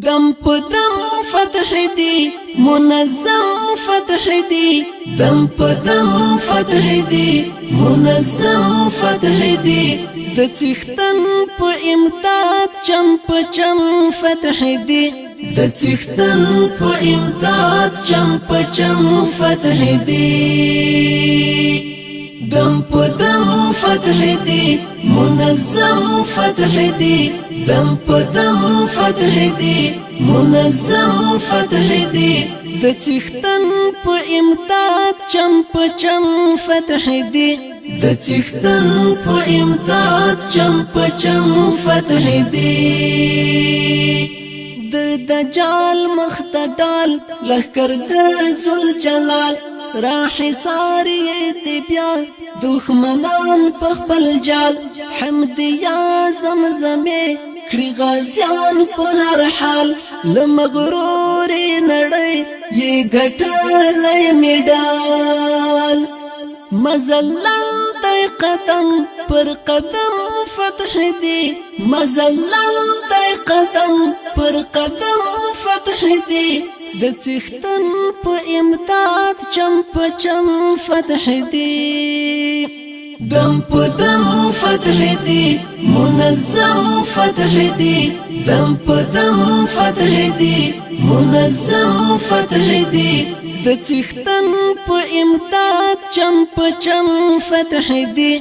دم په دم فتح دی منظم فتح دی دم په دم فتح دی منظم فتح دی د څښتن په امداد چم په چم فتح دی د څښتن په امداد چم په چم فتح دی دم په دم فتح دی منظم فتح دی دم په دم فتح دی منظم فتح دی د څښتن په امداد چم په چم فتح دی د څښتن په امداد چم په چم فتح دی د دجال مختدال لخر د ذل جلال راح ساری دی بیا دښمنان په خپل جال حمد یا زمزمه کړي غازیان په هر حال لمغرور نړۍ یې ګټلې میډال مزلن دی قدم پر قدم فتح دی مزلن دی قدم پر قدم فتح دی د څښتن په امداد چم په چم فتح دی دم په دم فتح دی منظم فتح دی دم په دم فتح دی منظم فتح دی د څښتن په امداد چم په چم فتح دی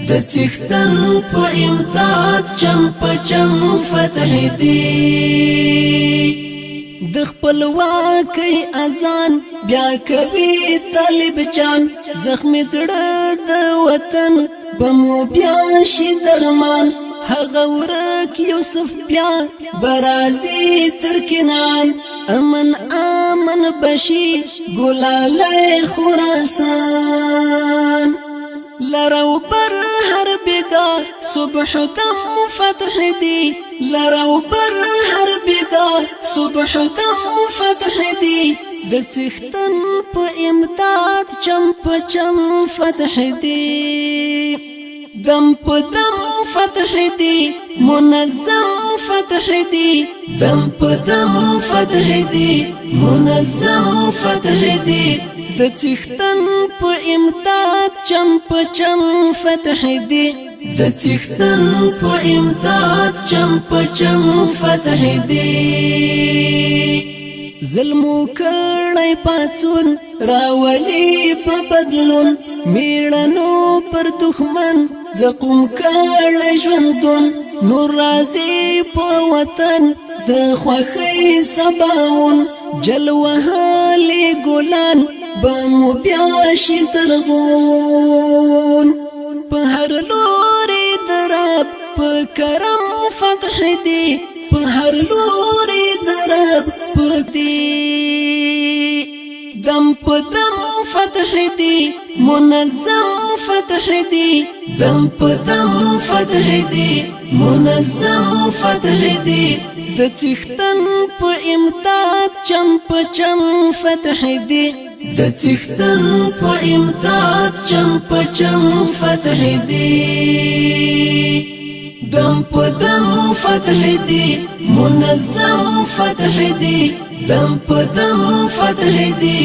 د څښتن په امداد چم په چم فتح دی د خپلواکۍ اذان بیا کوي طالب جان زخمی زړه د وطن بمو بیا شي درمان هغه ورک یوسف بیا برازي تر کنعان امن امن بشي ګلاله خراسان لرو بر هر بدا صبح دم فتح دی لرو بر هر بدا صبح دم فتح دی د څښتن په امداد چم په چم فتح دی دم په دم فتح دی منظم فتح دی دم په دم فتح دی منظم فتح دی د څښتن په امداد چم په چم فتح دی د څښتن په امداد چم په چم فتح دی ظلمو کړی پاڅون راولي په بدلون میړنو پر دښمن زقوم کړی ژوندون نور راځي په وطن د خوښۍ سباون جلوهالي ګلان بمو بیا شي زرغون په هر لوري درب په کرم فتح دی په هر لوري درب په دی دم په دم فتح دی منظم فتح دی دم په دم فتح دی منظم فتح دی د څښتن په امداد چم په چم فتح دی د څښتن په امداد چم په چم فتح دی دم په دم فتح دی منظم فتح دی دم په دم فتح دی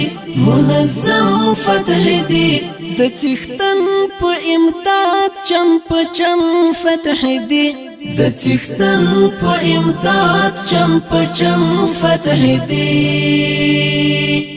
منظم فتح دی د څښتن په امداد چم په چم فتح دی د څښتن په امداد چم په چم فتح دی